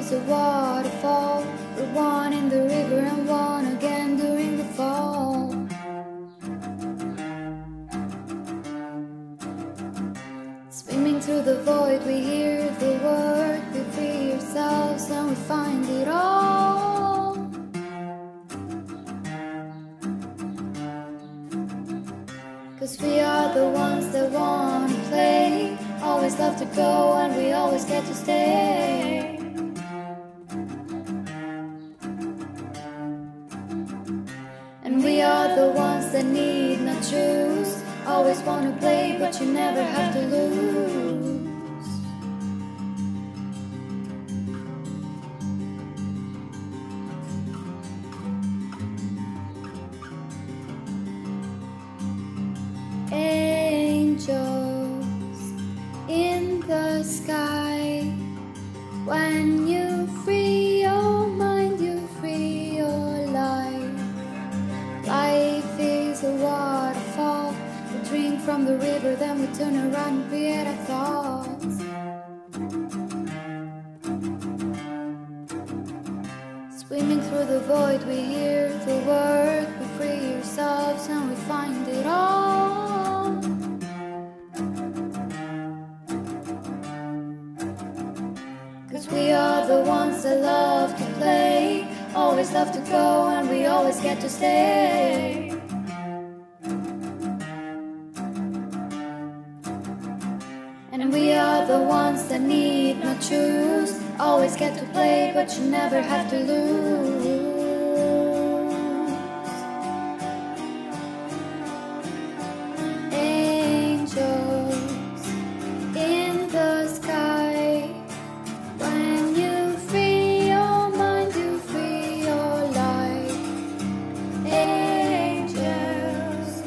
is a waterfall. We're one in the river and one again during the fall. Swimming through the void, we hear the word, we free ourselves and we find it all. Cause we are the ones that want to play, always love to go and we always get to stay. And we are the ones that need not choose, always want to play but you never have to lose. Angels in the sky, when you free your mind, you free your life. Life is a waterfall, we drink from the river, then we turn around and create our thoughts. Swimming through the void, we hear the word, we free ourselves and we find it all. Cause we are the ones that love to play, always love to go and we always get to stay. And we are the ones that need not choose, always get to play but you never have to lose. Angels in the sky, when you free your mind, you free your life. Angels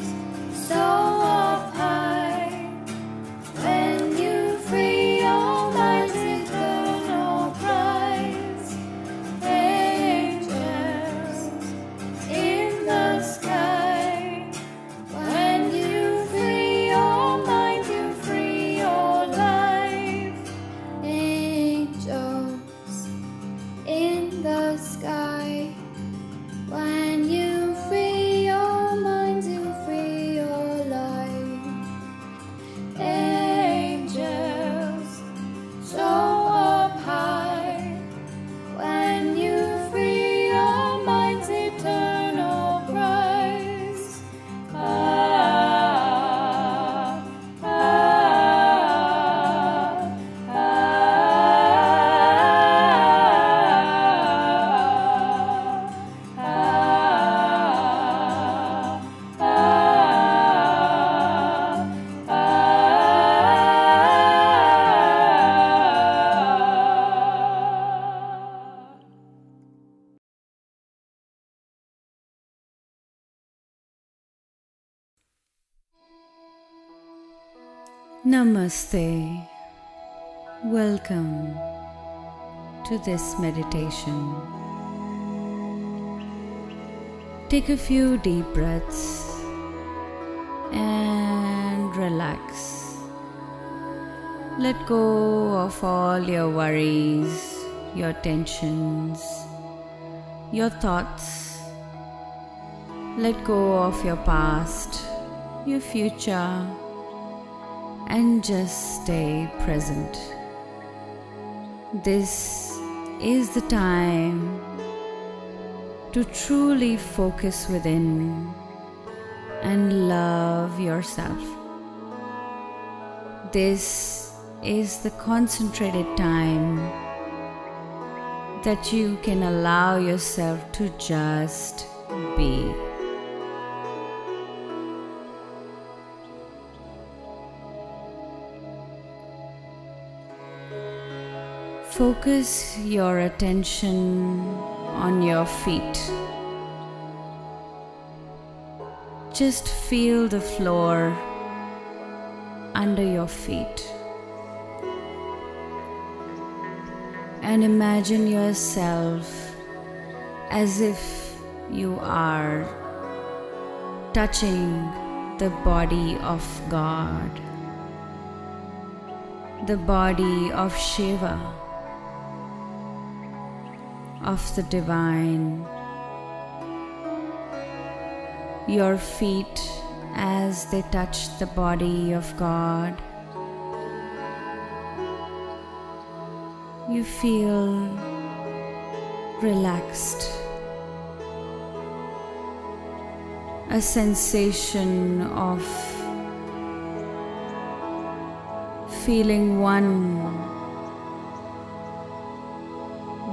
so up high, when you free your mind's eternal prize. Angels in the sky, when you free your mind, you free your life. Angels in the sky, when you free your mind, you free your life. Angels so up high, when you free your mind's eternal prize. Ah, ah, ah, Namaste. Welcome to this meditation. Take a few deep breaths and relax. Let go of all your worries, your tensions, your thoughts. Let go of your past, your future, and just stay present. This is the time to truly focus within and love yourself. This is the concentrated time that you can allow yourself to just be. Focus your attention on your feet. Just feel the floor under your feet. And imagine yourself as if you are touching the body of God, the body of Shiva, of the divine. Your feet as they touch the body of God. You feel relaxed. A sensation of feeling one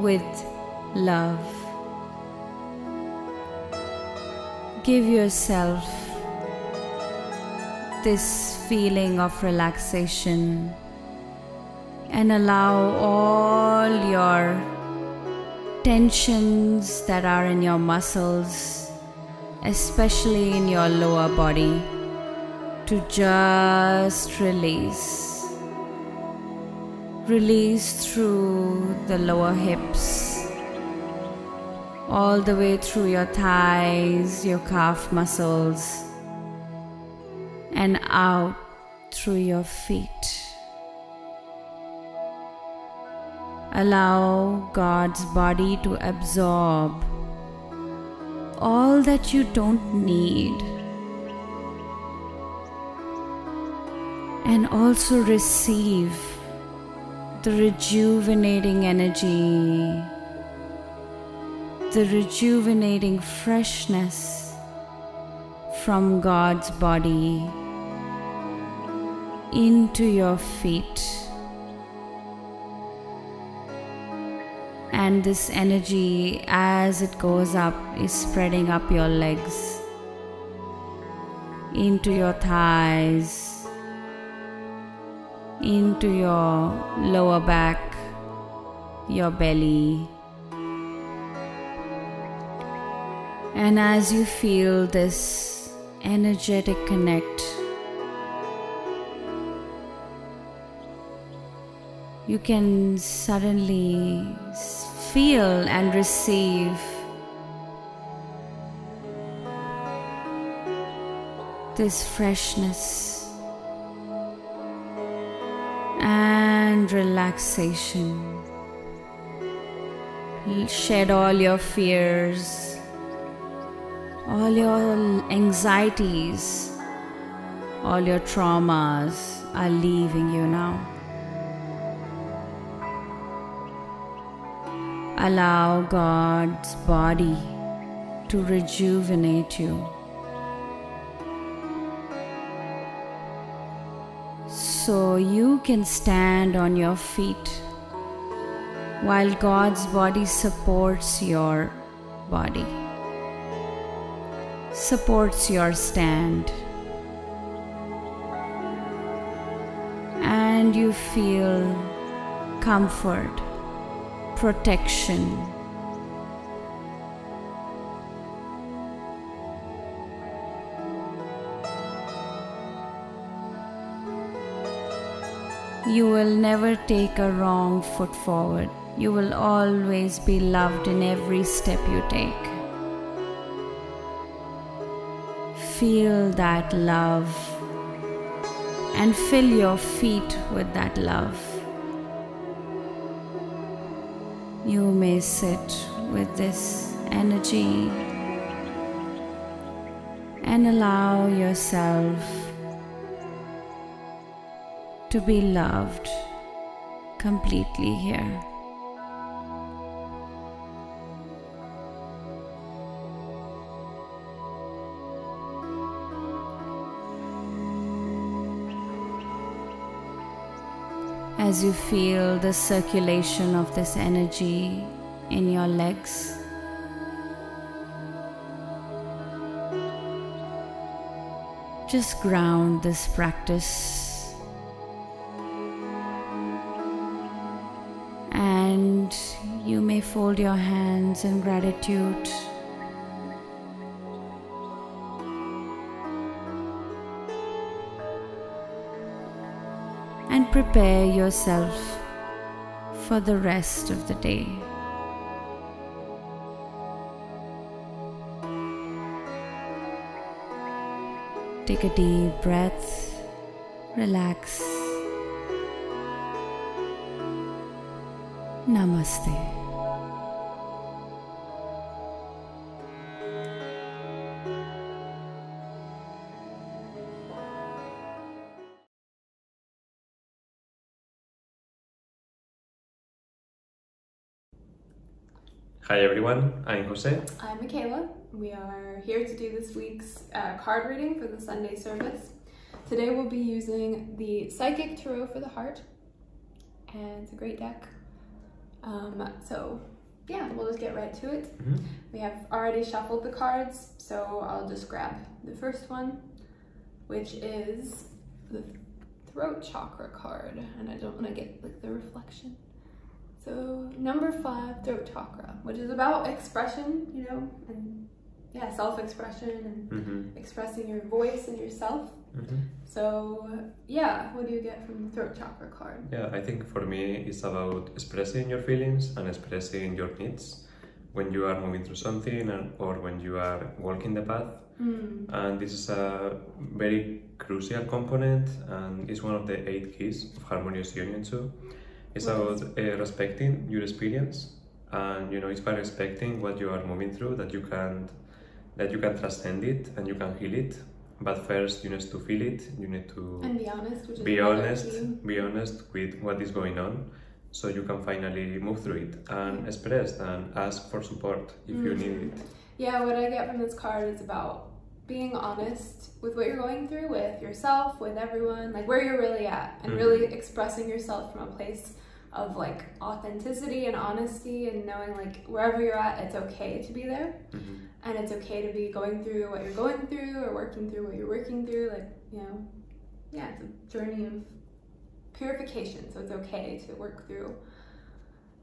with love. Give yourself this feeling of relaxation and allow all your tensions that are in your muscles, especially in your lower body, to just release. Release through the lower hips, all the way through your thighs, your calf muscles, and out through your feet. Allow God's body to absorb all that you don't need, and also receive the rejuvenating energy, the rejuvenating freshness from God's body into your feet. And this energy, as it goes up, is spreading up your legs, into your thighs, into your lower back, your belly. And as you feel this energetic connect, you can suddenly feel and receive this freshness and relaxation. Shed all your fears, all your anxieties, all your traumas are leaving you now. Allow God's body to rejuvenate you, so you can stand on your feet while God's body supports your body, supports your stand, and you feel comfort, protection. You will never take a wrong foot forward. You will always be loved in every step you take. Feel that love and fill your feet with that love. You may sit with this energy and allow yourself to be loved completely here. As you feel the circulation of this energy in your legs, just ground this practice. And you may fold your hands in gratitude. And prepare yourself for the rest of the day. Take a deep breath, relax. Namaste. Hi everyone, I'm Jose. I'm Michaela. We are here to do this week's card reading for the Sunday service. Today we'll be using the Psychic Tarot for the Heart, and it's a great deck. So yeah, we'll just get right to it. We have already shuffled the cards, so I'll just grab the first one, which is the throat chakra card, and I don't want to get like the reflection. So number 5, throat chakra, which is about expression, you know, and yeah, self-expression and expressing your voice and yourself. So yeah, what do you get from the throat chakra card? Yeah, I think for me it's about expressing your feelings and expressing your needs when you are moving through something or when you are walking the path. And this is a very crucial component, and it's one of the 8 keys of harmonious union too. It's about respecting your experience, and you know, it's by respecting what you are moving through that you can transcend it and you can heal it. But first you need to feel it, you need to be honest, which is be honest with what is going on, so you can finally move through it and express and ask for support if you need it. Yeah, what I get from this card is about being honest with what you're going through, with yourself, with everyone, like where you're really at, and really expressing yourself from a place of like authenticity and honesty, and knowing like wherever you're at, it's okay to be there. And it's okay to be going through what you're going through or working through what you're working through. Like, you know, yeah, it's a journey of purification. So it's okay to work through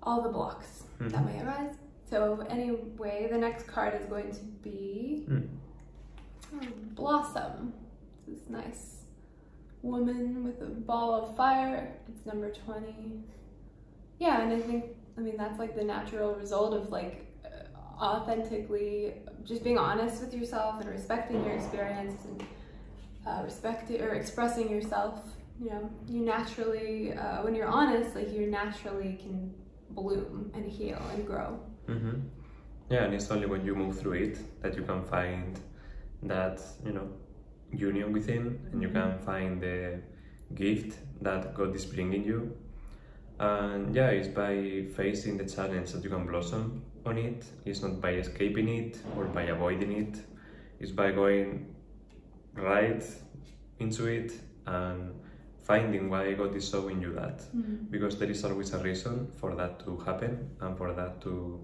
all the blocks that may arise. So anyway, the next card is going to be Blossom. This nice woman with a ball of fire. It's number 20. Yeah, and I mean, that's like the natural result of like authentically just being honest with yourself and respecting your experience and expressing yourself. You know, you naturally when you're honest, like you naturally can bloom and heal and grow. Yeah, and it's only when you move through it that you can find that, you know, union within, and you can find the gift that God is bringing you. And yeah, it's by facing the challenge that you can blossom on it. It's not by escaping it or by avoiding it. It's by going right into it and finding why God is showing you that. Because there is always a reason for that to happen and for that to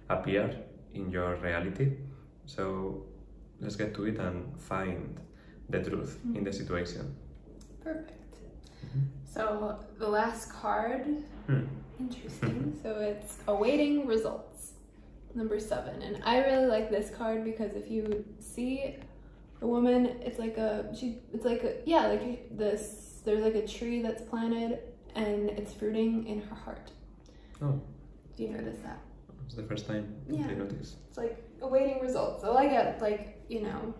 appear in your reality. So let's get to it and find the truth in the situation. Perfect. So the last card, interesting. So it's awaiting results, number 7. And I really like this card because if you see the woman, it's like there's like a tree that's planted and it's fruiting in her heart. Oh. Do you notice that? It's the first time I noticed. It's like awaiting results. So I get like, you know,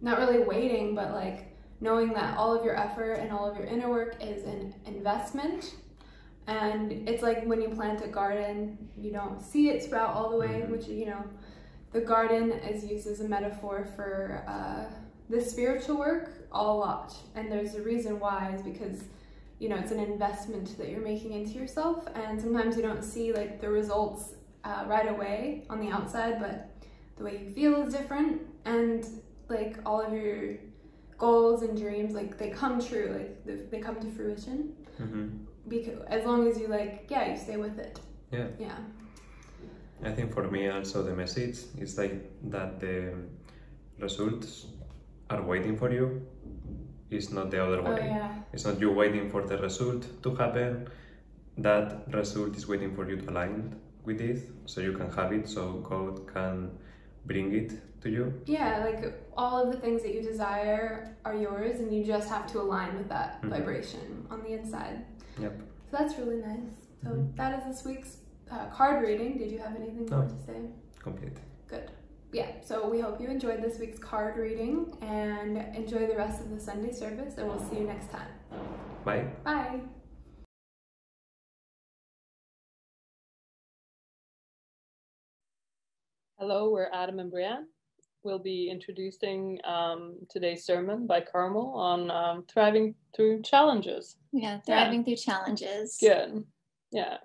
not really waiting, but like knowing that all of your effort and all of your inner work is an investment. And it's like when you plant a garden, you don't see it sprout all the way, which, you know, the garden is used as a metaphor for the spiritual work a lot. And there's a reason why, is because, you know, it's an investment that you're making into yourself. And sometimes you don't see like the results right away on the outside, but the way you feel is different. And like all of your goals and dreams, like they come true, like they come to fruition. Because as long as you like, yeah, you stay with it. Yeah. I think for me also the message is like that the results are waiting for you. It's not the other way. It's not you waiting for the result to happen. That result is waiting for you to align with it, so you can have it, so God can bring it to you. Yeah, like all of the things that you desire are yours, and you just have to align with that vibration on the inside. Yep. So that's really nice. So that is this week's card reading. Did you have anything more to say? Complete. Good. Yeah, so we hope you enjoyed this week's card reading and enjoy the rest of the Sunday service, and we'll see you next time. Bye. Bye. Hello, we're Adam and Brianne. We'll be introducing today's sermon by Carmel on thriving through challenges. Yeah, thriving through challenges. Good. Yeah.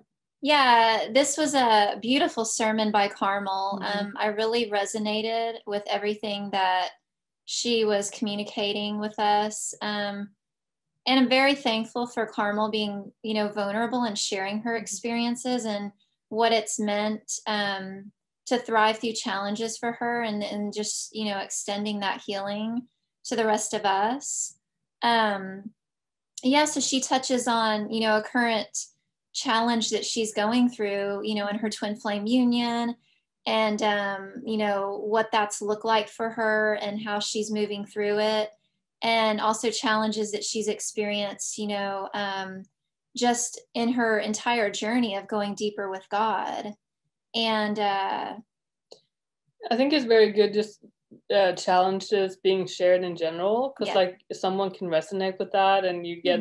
Yeah, this was a beautiful sermon by Carmel. I really resonated with everything that she was communicating with us. And I'm very thankful for Carmel being, vulnerable and sharing her experiences and what it's meant to thrive through challenges for her, and just, extending that healing to the rest of us. So she touches on, a current challenge that she's going through, in her twin flame union, and, what that's looked like for her and how she's moving through it. And also challenges that she's experienced, just in her entire journey of going deeper with God. And I think it's very good, just challenges being shared in general, because like someone can resonate with that, and you get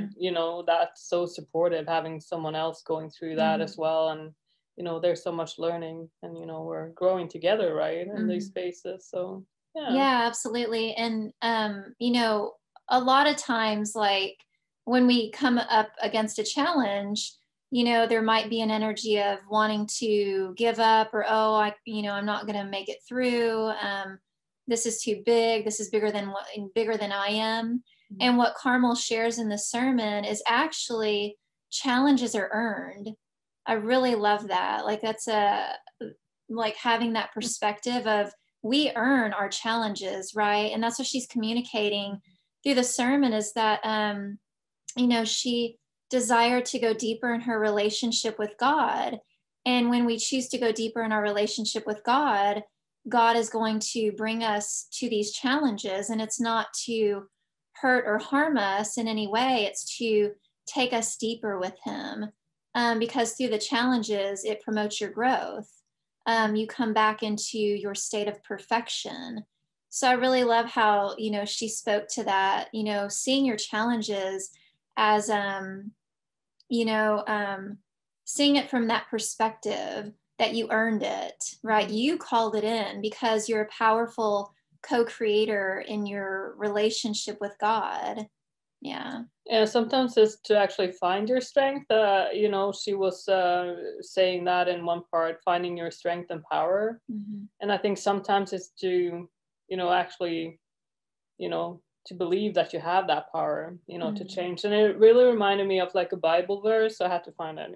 that's so supportive, having someone else going through that as well. And there's so much learning, and we're growing together, right, in these spaces. So yeah, absolutely. And a lot of times, like when we come up against a challenge, there might be an energy of wanting to give up, or I'm not going to make it through. This is too big. This is bigger than I am. And what Carmel shares in the sermon is actually challenges are earned. I really love that. Like that's like having that perspective of we earn our challenges, right? And that's what she's communicating through the sermon, is that she desired to go deeper in her relationship with God. And when we choose to go deeper in our relationship with God, God is going to bring us to these challenges, and it's not to hurt or harm us in any way. It's to take us deeper with him, because through the challenges, it promotes your growth. You come back into your state of perfection. So I really love how, she spoke to that, seeing your challenges as, seeing it from that perspective, that you earned it, right? You called it in because you're a powerful co-creator in your relationship with God. Yeah. Yeah, sometimes it's to actually find your strength. She was saying that in one part, finding your strength and power. And I think sometimes it's to, actually, to believe that you have that power, to change. And it really reminded me of like a Bible verse. So I had to find it,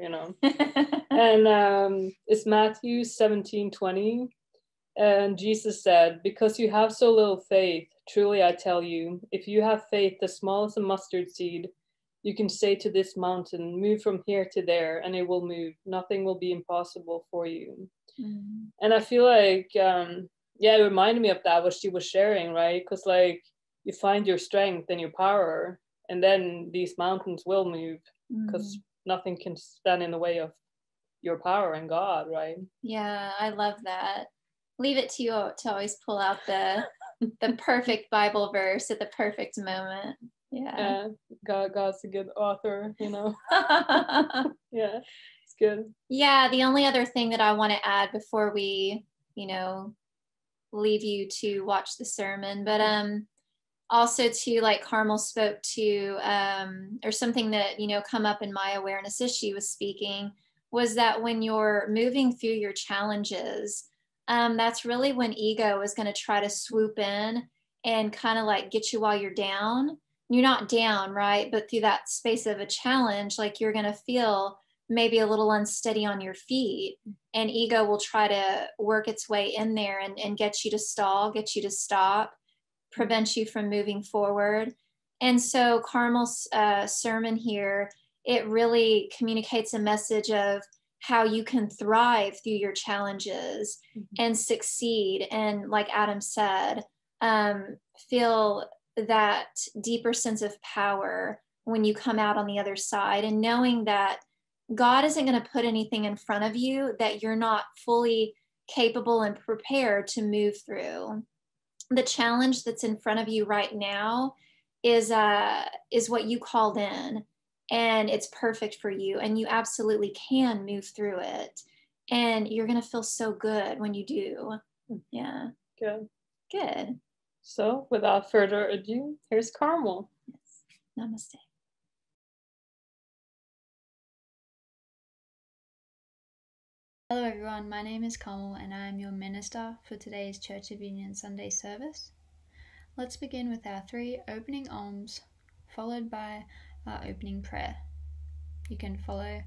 And it's Matthew 17:20. And Jesus said, "Because you have so little faith, truly I tell you, if you have faith the smallest of mustard seed, you can say to this mountain, move from here to there, and it will move. Nothing will be impossible for you." And I feel like, it reminded me of that, what she was sharing, right? Because like you find your strength and your power, and then these mountains will move, because nothing can stand in the way of your power and God, right? Yeah, I love that. Leave it to you to always pull out the perfect Bible verse at the perfect moment. Yeah. God's a good author, Yeah, it's good. Yeah, the only other thing that I want to add before we, leave you to watch the sermon, but also to, like Carmel spoke to, or something that, come up in my awareness as she was speaking, was that when you're moving through your challenges, that's really when ego is going to try to swoop in and kind of like get you while you're down. You're not down, right? But through that space of a challenge, like you're going to feel maybe a little unsteady on your feet, and ego will try to work its way in there and get you to stall, get you to stop, prevent you from moving forward. And so Carmel's sermon here, it really communicates a message of how you can thrive through your challenges and succeed. And like Adam said, feel that deeper sense of power when you come out on the other side, and knowing that God isn't going to put anything in front of you that you're not fully capable and prepared to move through. The challenge that's in front of you right now is what you called in, and it's perfect for you, and you absolutely can move through it, and you're going to feel so good when you do. Yeah. Good. So without further ado, here's Carmel. Yes. Namaste. Hello everyone, my name is Carmel and I am your minister for today's Church of Union Sunday service. Let's begin with our 3 opening Oms, followed by our opening prayer. You can follow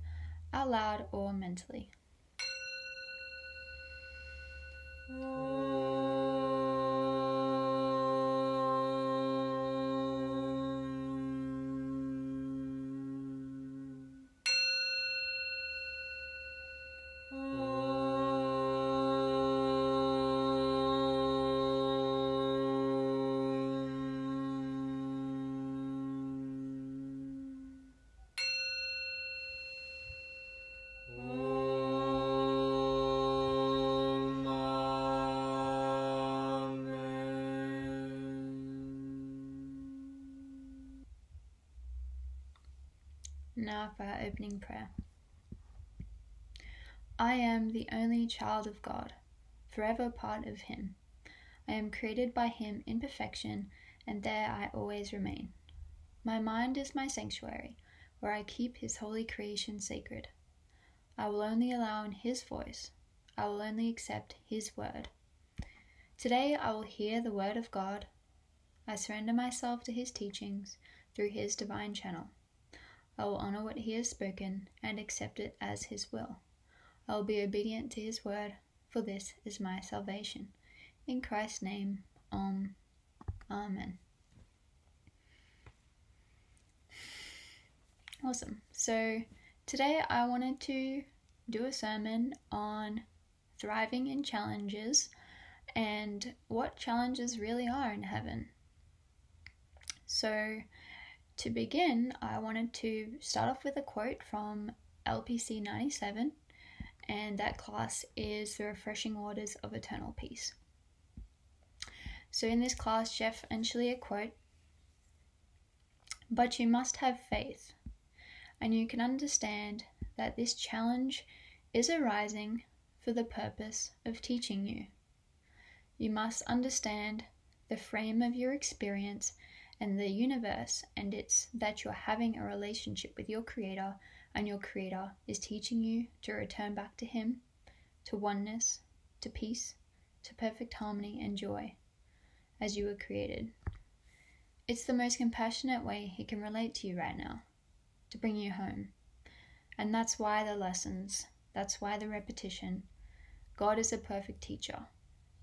out loud or mentally. Now for our opening prayer. I am the only child of God, forever part of Him. I am created by Him in perfection, and there I always remain. My mind is my sanctuary, where I keep His holy creation sacred. I will only allow in His voice. I will only accept His word. Today I will hear the word of God. I surrender myself to His teachings through His divine channel. I will honor what He has spoken and accept it as His will. I will be obedient to His word, for this is my salvation. In Christ's name, Amen. Awesome. So today I wanted to do a sermon on thriving in challenges and what challenges really are in heaven. So to begin, I wanted to start off with a quote from LPC 97, and that class is The Refreshing Waters of Eternal Peace. So in this class, Jeff and Shaleia quote, "But you must have faith, and you can understand that this challenge is arising for the purpose of teaching you. You must understand the frame of your experience and the universe, and it's that you're having a relationship with your Creator, and your Creator is teaching you to return back to Him, to oneness, to peace, to perfect harmony and joy, as you were created. It's the most compassionate way He can relate to you right now, to bring you home. And that's why the lessons, that's why the repetition. God is a perfect teacher.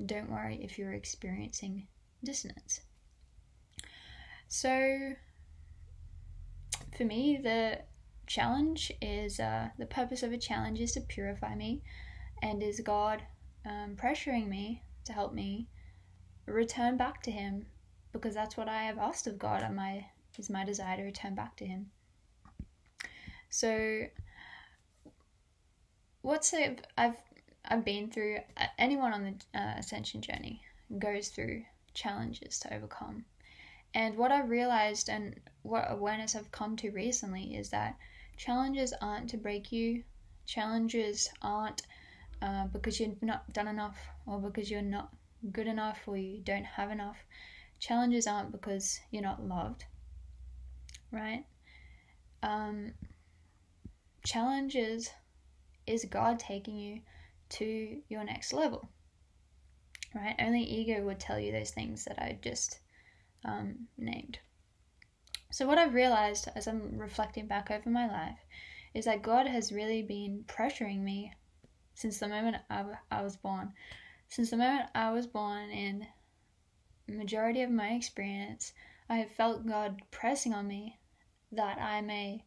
Don't worry if you're experiencing dissonance." So for me, the challenge is, the purpose of a challenge is to purify me, and is God pressuring me to help me return back to Him, because that's what I have asked of God, and is my desire to return back to Him. So I've been through, anyone on the Ascension journey goes through challenges to overcome. And what I've realized and what awareness I've come to recently is that challenges aren't to break you. Challenges aren't because you've not done enough, or because you're not good enough, or you don't have enough. Challenges aren't because you're not loved, right? Challenges is God taking you to your next level, right? Only ego would tell you those things that I just named. So what I've realized as I'm reflecting back over my life is that God has really been pressuring me since the moment I was born. Since the moment I was born, in the majority of my experience, I have felt God pressing on me that I may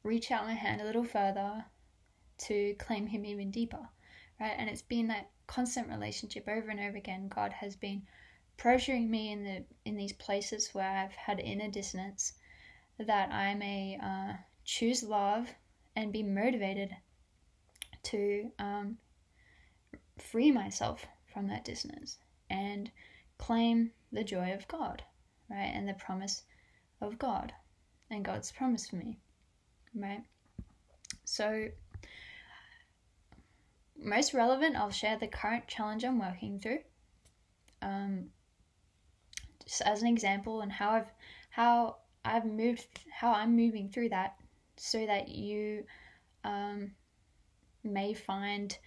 reach out my hand a little further to claim Him even deeper, right? And it's been that constant relationship over and over again. God has been pressuring me in these places where I've had inner dissonance, that I may choose love and be motivated to free myself from that dissonance and claim the joy of God, right? And the promise of God and God's promise for me, right? So most relevant, I'll share the current challenge I'm working through, just as an example, and how I'm moving through that, so that you may find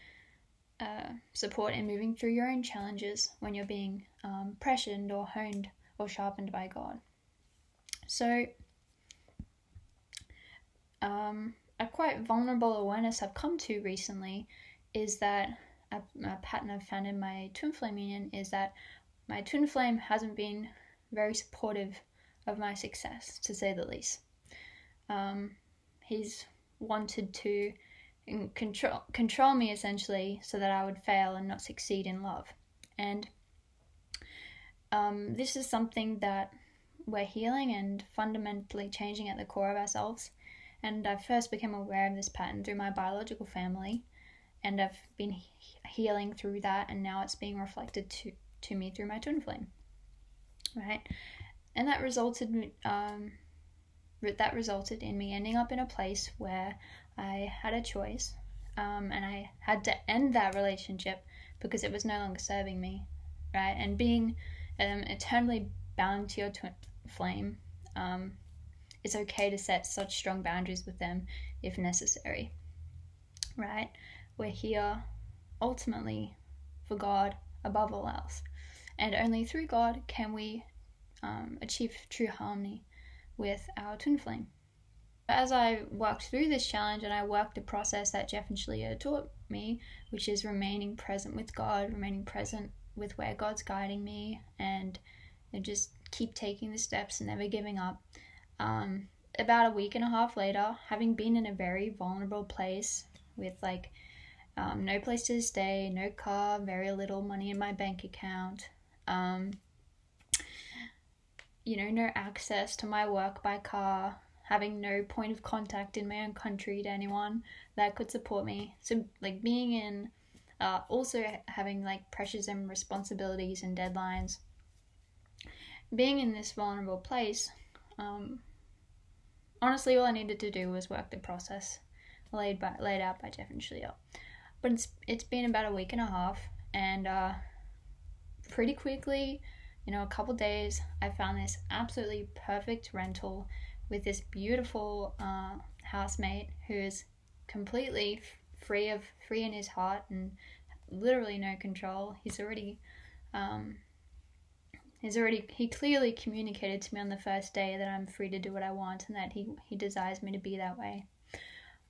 support in moving through your own challenges when you're being pressured or honed or sharpened by God. So a quite vulnerable awareness I've come to recently is that a pattern I've found in my twin flame union is that my twin flame hasn't been very supportive of my success, to say the least. He's wanted to control me essentially so that I would fail and not succeed in love. And this is something that we're healing and fundamentally changing at the core of ourselves. And I first became aware of this pattern through my biological family, and I've been healing through that, and now it's being reflected to me through my twin flame, right? And that resulted in me ending up in a place where I had a choice, and I had to end that relationship because it was no longer serving me, right? And being eternally bound to your twin flame, it's okay to set such strong boundaries with them if necessary, right? We're here ultimately for God above all else, and only through God can we achieve true harmony with our twin flame. As I worked through this challenge and I worked the process that Jeff and Shaleia taught me, which is remaining present with God, remaining present with where God's guiding me, and just keep taking the steps and never giving up. About a week and a half later, having been in a very vulnerable place with no place to stay, no car, very little money in my bank account, no access to my work by car, having no point of contact in my own country to anyone that could support me. So being in, also having pressures and responsibilities and deadlines, being in this vulnerable place, honestly all I needed to do was work the process laid out by Jeff and Shaleia. But it's been about a week and a half, and pretty quickly, a couple days, I found this absolutely perfect rental with this beautiful housemate who is completely free in his heart and literally no control. He clearly communicated to me on the first day that I'm free to do what I want and that he desires me to be that way.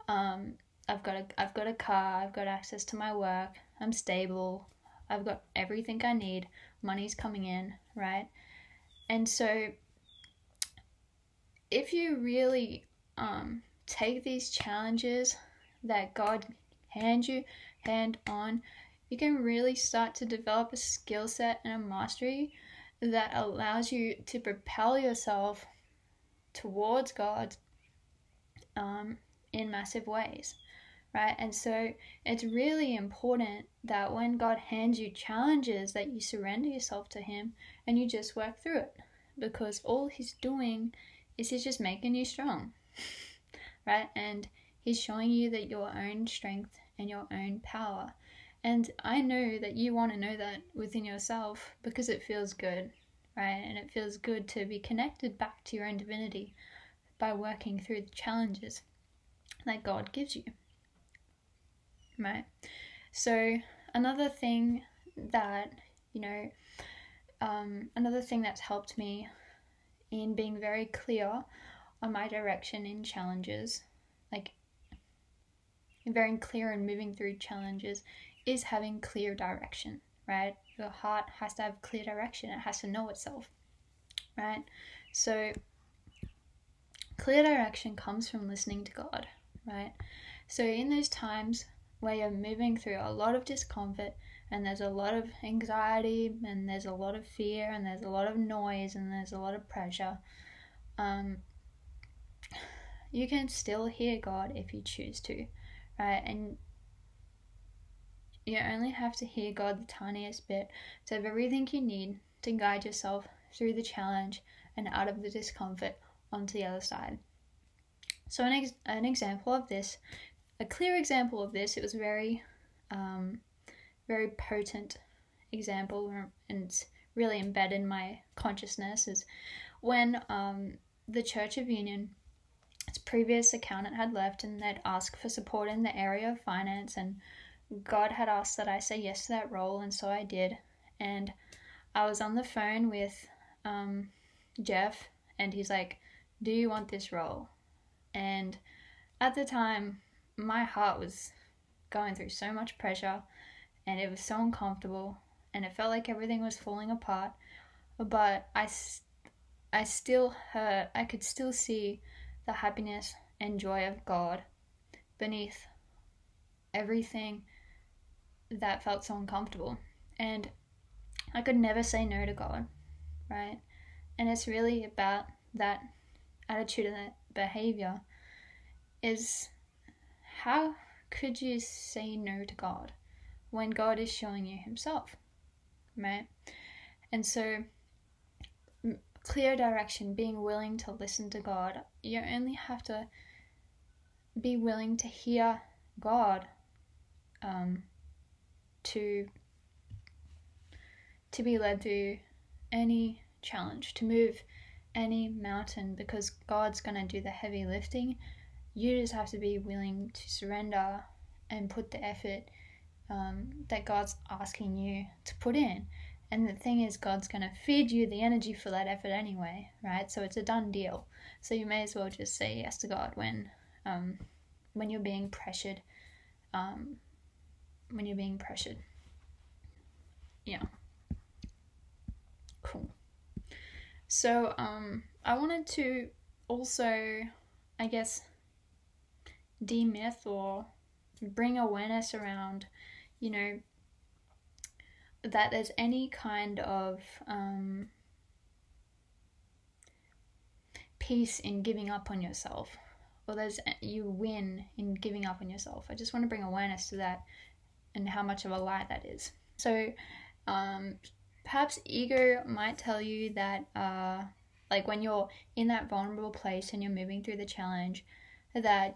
I've got a car, I've got access to my work, I'm stable, I've got everything I need, money's coming in, right? And so if you really take these challenges that God hand on, you can really start to develop a skill set and a mastery that allows you to propel yourself towards God in massive ways, right? And so it's really important that when God hands you challenges that you surrender yourself to Him and you just work through it, because all He's doing is He's just making you strong, right? And He's showing you that your own strength and your own power. And I know that you want to know that within yourself because it feels good, right? And it feels good to be connected back to your own divinity by working through the challenges that God gives you, right? So another thing that, another thing that's helped me in being very clear on my direction in challenges, very clear and moving through challenges, is having clear direction, right? Your heart has to have clear direction. It has to know itself, right? So clear direction comes from listening to God, right? So in those times where you're moving through a lot of discomfort and there's a lot of anxiety and there's a lot of fear and there's a lot of noise and there's a lot of pressure, you can still hear God if you choose to, right? And you only have to hear God the tiniest bit to have everything you need to guide yourself through the challenge and out of the discomfort onto the other side. So an example of this, a clear example of this, it was very potent example, and it's really embedded in my consciousness, is when the Church of Union, its previous accountant, had left and they'd asked for support in the area of finance, and God had asked that I say yes to that role, and so I did. And I was on the phone with Jeff, and he's like, do you want this role? And at the time, my heart was going through so much pressure, and it was so uncomfortable, and it felt like everything was falling apart. But I could still see the happiness and joy of God beneath everything that felt so uncomfortable. And I could never say no to God, right? And it's really about that attitude and that behavior. Is how could you say no to God when God is showing you himself, right? And so clear direction, being willing to listen to God. You only have to be willing to hear God to be led through any challenge, to move any mountain, because God's going to do the heavy lifting. You just have to be willing to surrender and put the effort that God's asking you to put in. And the thing is, God's going to feed you the energy for that effort anyway, right? So it's a done deal. So you may as well just say yes to God when you're being pressured. Yeah. Cool. So I wanted to also, I guess, demyth or bring awareness around, that there's any kind of peace in giving up on yourself, or you win in giving up on yourself. I just want to bring awareness to that and how much of a lie that is. So perhaps ego might tell you that like when you're in that vulnerable place and you're moving through the challenge, that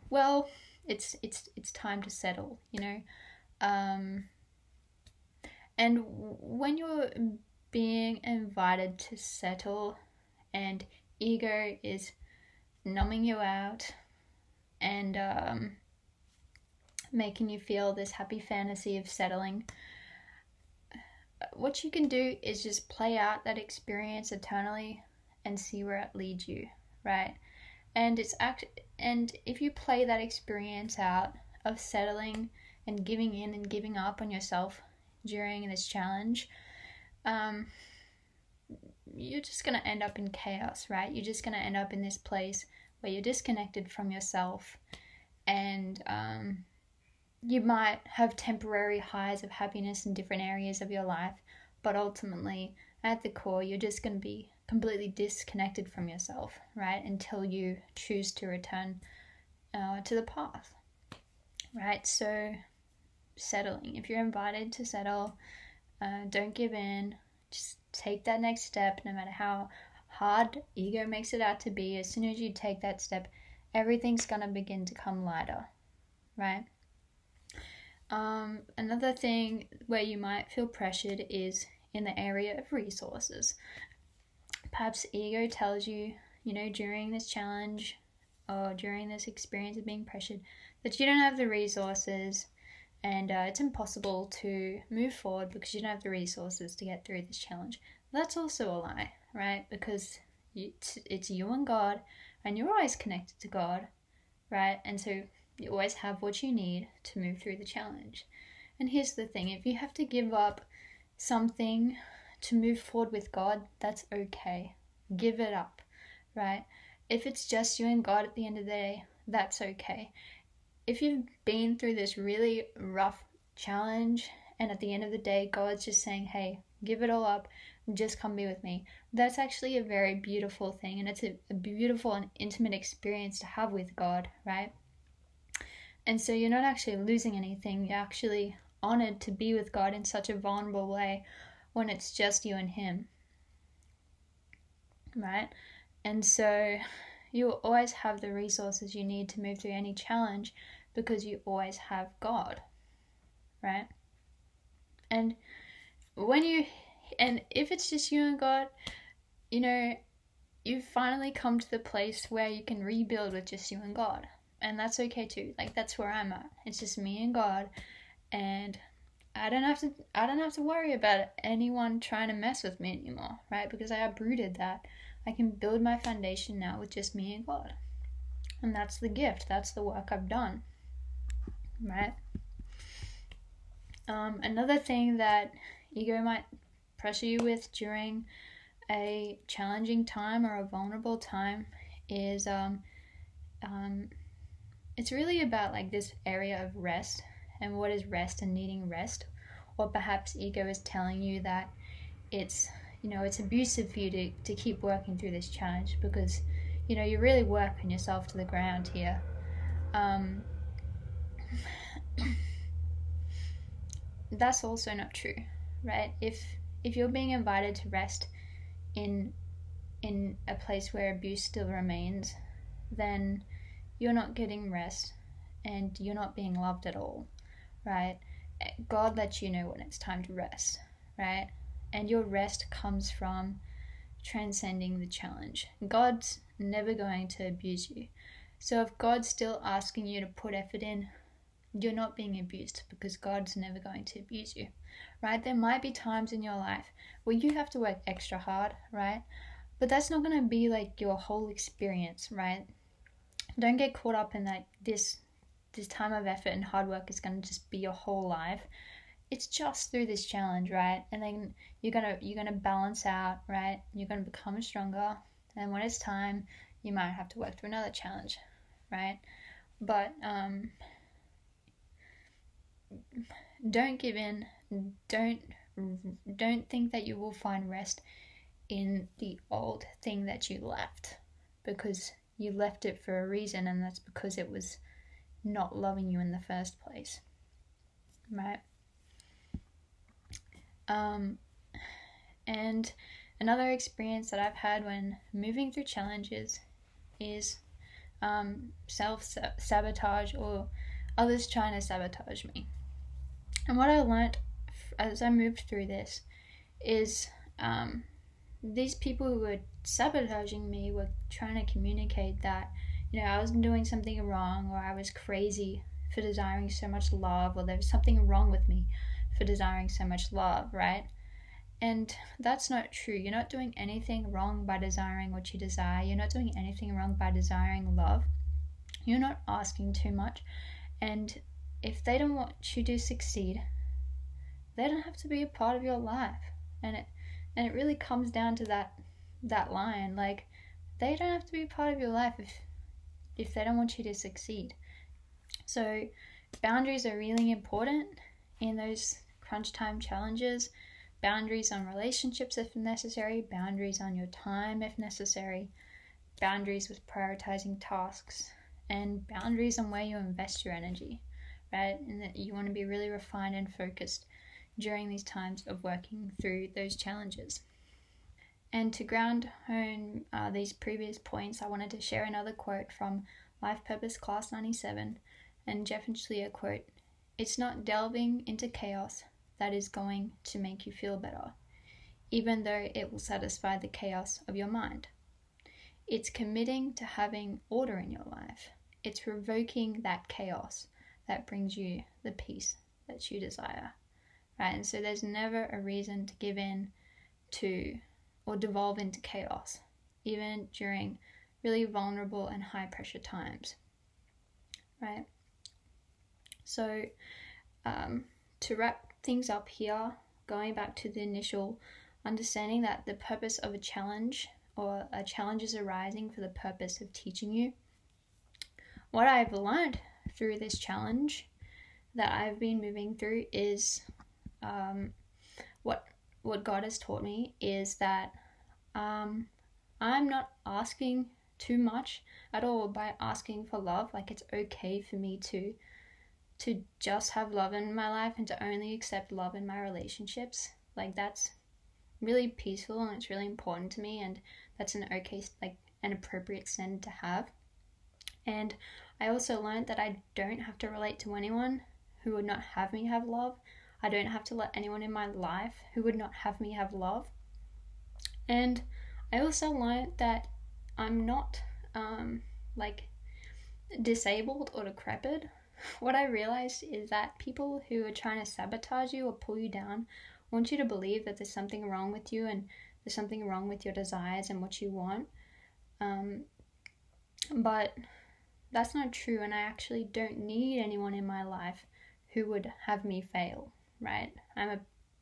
well, it's time to settle, and when you're being invited to settle and ego is numbing you out and making you feel this happy fantasy of settling, what you can do is just play out that experience eternally and see where it leads you, right? And if you play that experience out of settling and giving in and giving up on yourself during this challenge, you're just going to end up in chaos, right? You're just going to end up in this place where you're disconnected from yourself, and you might have temporary highs of happiness in different areas of your life, but ultimately, at the core, you're just going to be completely disconnected from yourself, right? Until you choose to return to the path, right? So settling, if you're invited to settle, don't give in, just take that next step. No matter how hard ego makes it out to be, as soon as you take that step, everything's gonna begin to come lighter, right? Another thing where you might feel pressured is in the area of resources. Perhaps ego tells you, during this challenge or during this experience of being pressured, that you don't have the resources and it's impossible to move forward because you don't have the resources to get through this challenge. That's also a lie, right? Because it's you and God, and you're always connected to God, right? And so you always have what you need to move through the challenge. And here's the thing, if you have to give up something to move forward with God, that's okay. Give it up, right? If it's just you and God at the end of the day, that's okay. If you've been through this really rough challenge and at the end of the day, God's just saying, hey, give it all up, just come be with me, that's actually a very beautiful thing, and it's a beautiful and intimate experience to have with God, right? And so you're not actually losing anything, you're actually honored to be with God in such a vulnerable way when it's just you and Him, right? And so you'll always have the resources you need to move through any challenge because you always have God, right? And if it's just you and God, you've finally come to the place where you can rebuild with just you and God. And that's okay too. Like, that's where I'm at. It's just me and God. and I don't have to worry about anyone trying to mess with me anymore, right? Because I uprooted that. I can build my foundation now with just me and God. And that's the gift. That's the work I've done, right? Another thing that ego might pressure you with during a challenging time or a vulnerable time is it's really about like this area of rest and what is rest and needing rest. Or perhaps ego is telling you that it's, you know, it's abusive for you to keep working through this challenge because, you know, you're really working yourself to the ground here. That's also not true, right? If you're being invited to rest in a place where abuse still remains, then you're not getting rest and you're not being loved at all, right? God lets you know when it's time to rest, right? And your rest comes from transcending the challenge. God's never going to abuse you. So if God's still asking you to put effort in, you're not being abused because God's never going to abuse you, right? There might be times in your life where you have to work extra hard, right? But that's not going to be like your whole experience, right? Don't get caught up in that this time of effort and hard work is going to just be your whole life. It's just through this challenge, right? And then you're gonna balance out, right? You're gonna become stronger, and when it's time, you might have to work through another challenge, right? But don't give in. Don't think that you will find rest in the old thing that you left, because you left it for a reason, and that's because it was not loving you in the first place, right? And another experience that I've had when moving through challenges is self-sabotage or others trying to sabotage me. And what I learned as I moved through this is these people who were sabotaging me were trying to communicate that, you know, I was doing something wrong, or I was crazy for desiring so much love, or there was something wrong with me for desiring so much love, right? And that's not true. You're not doing anything wrong by desiring what you desire. You're not doing anything wrong by desiring love. You're not asking too much. And if they don't want you to succeed, they don't have to be a part of your life. And it really comes down to that line. Like, they don't have to be a part of your life if they don't want you to succeed. So boundaries are really important in those crunch time challenges. Boundaries on relationships if necessary, boundaries on your time if necessary, boundaries with prioritizing tasks, and boundaries on where you invest your energy, right? And that you want to be really refined and focused during these times of working through those challenges. And to ground home these previous points, I wanted to share another quote from Life Purpose Class 97, and Jeff and Shaleia quote, "It's not delving into chaos that is going to make you feel better, even though it will satisfy the chaos of your mind. It's committing to having order in your life. It's revoking that chaos that brings you the peace that you desire," right? And so there's never a reason to give in to or devolve into chaos, even during really vulnerable and high pressure times, right? So to wrap things up here, going back to the initial understanding that the purpose of a challenge, or a challenge is arising for the purpose of teaching you. What I've learned through this challenge that I've been moving through is what God has taught me is that I'm not asking too much at all by asking for love. Like, it's okay for me to just have love in my life and to only accept love in my relationships. Like, that's really peaceful and it's really important to me, and that's an appropriate standard to have. And I also learned that I don't have to relate to anyone who would not have me have love. I don't have to let anyone in my life who would not have me have love. And I also learned that I'm not disabled or decrepit, what I realized is that people who are trying to sabotage you or pull you down want you to believe that there's something wrong with you and there's something wrong with your desires and what you want. But that's not true, and I actually don't need anyone in my life who would have me fail, right? I'm a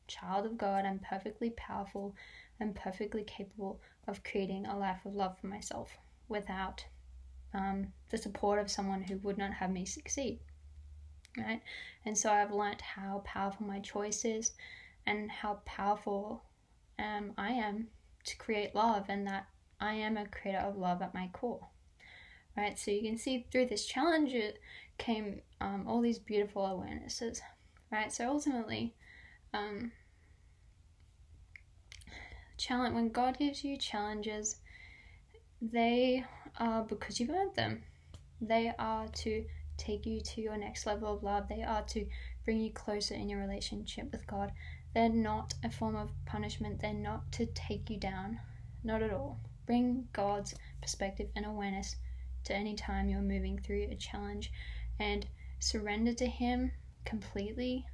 child of God. I'm perfectly powerful. I'm perfectly capable of creating a life of love for myself without the support of someone who would not have me succeed, right? And so I've learnt how powerful my choice is and how powerful I am to create love, and that I am a creator of love at my core, right? So you can see through this challenge it came all these beautiful awarenesses, right? So ultimately, when God gives you challenges, they are because you've earned them. They are to take you to your next level of love. They are to bring you closer in your relationship with God. They're not a form of punishment. They're not to take you down. Not at all. Bring God's perspective and awareness to any time you're moving through a challenge, and surrender to Him completely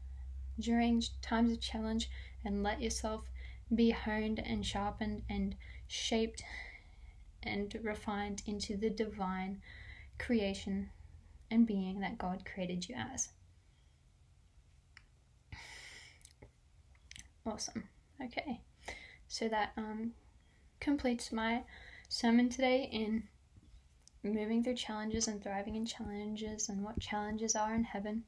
during times of challenge, and let yourself be honed and sharpened and shaped and refined into the divine creation and being that God created you as. Awesome. Okay, so that completes my sermon today in moving through challenges and thriving in challenges and what challenges are in heaven.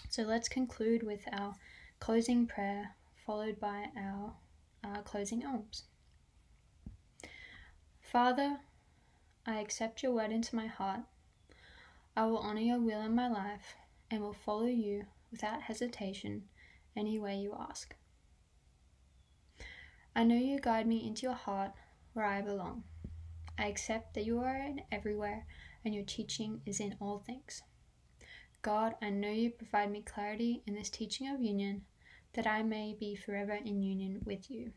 So let's conclude with our closing prayer, followed by our closing alms. Father, I accept your word into my heart. I will honor your will in my life and will follow you without hesitation any way you ask. I know you guide me into your heart where I belong. I accept that you are in everywhere and your teaching is in all things. God, I know you provide me clarity in this teaching of union, that I may be forever in union with you.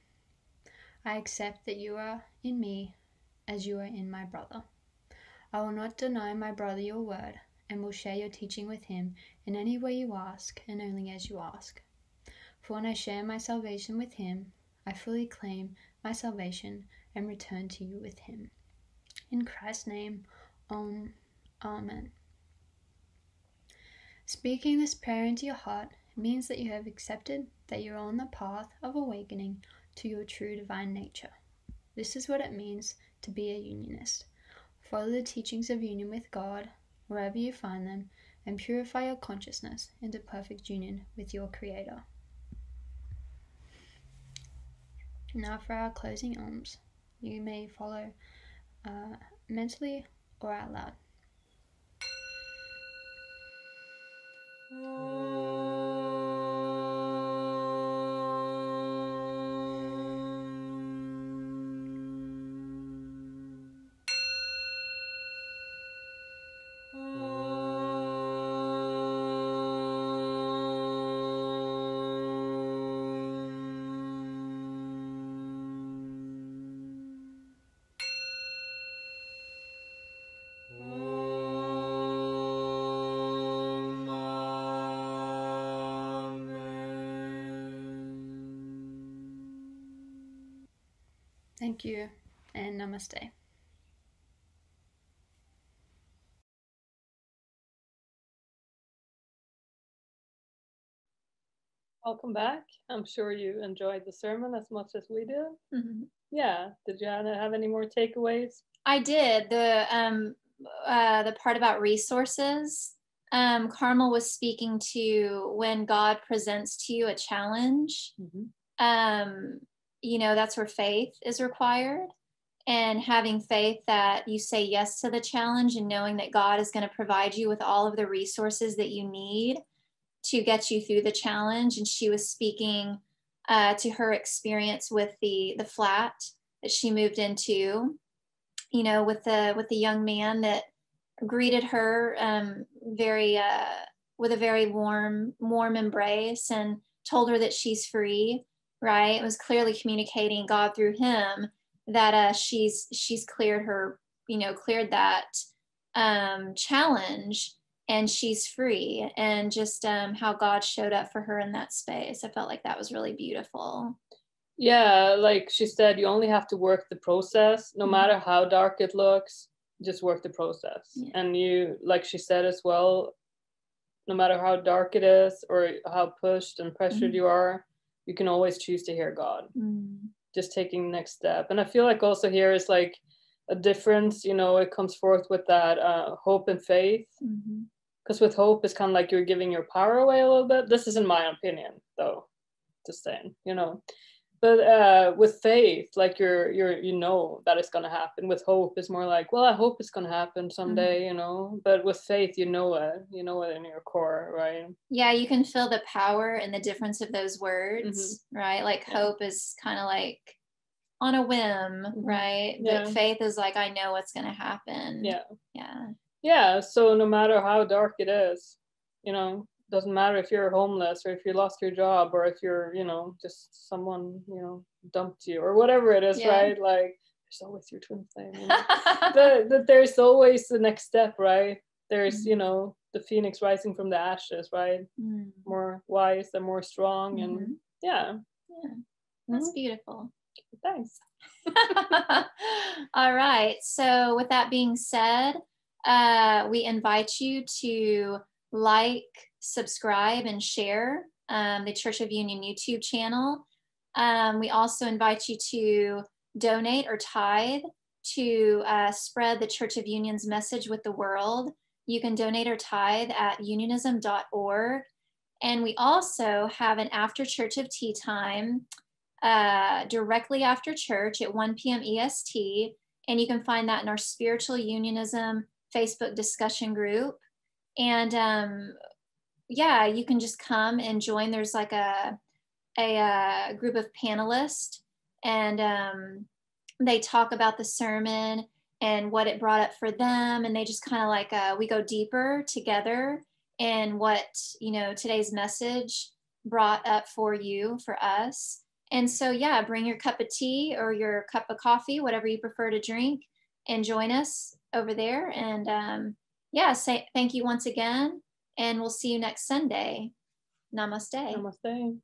I accept that you are in me as you are in my brother. I will not deny my brother your word, and will share your teaching with him in any way you ask, and only as you ask. For when I share my salvation with him, I fully claim my salvation and return to you with him. In Christ's name, Amen. Speaking this prayer into your heart means that you have accepted that you are on the path of awakening to your true divine nature. This is what it means to be a unionist. Follow the teachings of union with God wherever you find them, and purify your consciousness into perfect union with your Creator. Now for our closing alms. You may follow mentally or out loud. Thank you, and namaste. Welcome back. I'm sure you enjoyed the sermon as much as we did. Mm-hmm. Yeah. Did you have any more takeaways? I did. The part about resources. Carmel was speaking to when God presents to you a challenge. Mm-hmm. That's where faith is required, and having faith that you say yes to the challenge and knowing that God is going to provide you with all of the resources that you need to get you through the challenge. And she was speaking to her experience with the flat that she moved into, with the young man that greeted her with a very warm embrace and told her that she's free, right? It was clearly communicating God through him that she's cleared that challenge. and she's free, and just how God showed up for her in that space. I felt like that was really beautiful. Yeah, like she said, you only have to work the process, no matter how dark it looks, just work the process. Yeah. And you, like she said as well, no matter how dark it is or how pushed and pressured you are, you can always choose to hear God. Just taking the next step. And I feel like also here is like a difference, you know, it comes forth with that hope and faith. Because with hope, it's kind of like you're giving your power away a little bit. This is in my opinion, though, just saying, you know. But with faith, like you know that it's gonna happen. With hope, it's more like, well, I hope it's gonna happen someday, you know. But with faith, you know it in your core, right? Yeah, you can feel the power and the difference of those words, right? Like hope is kind of like on a whim, right? But faith is like, I know what's gonna happen. Yeah. So no matter how dark it is, you know, doesn't matter if you're homeless or if you lost your job or if you're, you know, just someone, you know, dumped you or whatever it is, right? Like there's always your twin flame, you know? but there's always the next step, right? There's, you know, the phoenix rising from the ashes, right? More wise and more strong. And That's beautiful. Thanks. All right. So with that being said, we invite you to like, subscribe, and share the Church of Union YouTube channel. We also invite you to donate or tithe to spread the Church of Union's message with the world. You can donate or tithe at unionism.org. And we also have an after church of tea time directly after church at 1 p.m. EST. And you can find that in our Spiritual Unionism Facebook discussion group. And you can just come and join. There's like a group of panelists, and they talk about the sermon and what it brought up for them. And they just kind of like, we go deeper together in what, you know, today's message brought up for you, for us. And so, bring your cup of tea or your cup of coffee, whatever you prefer to drink, and join us over there. And say thank you once again. And we'll see you next Sunday. Namaste. Namaste.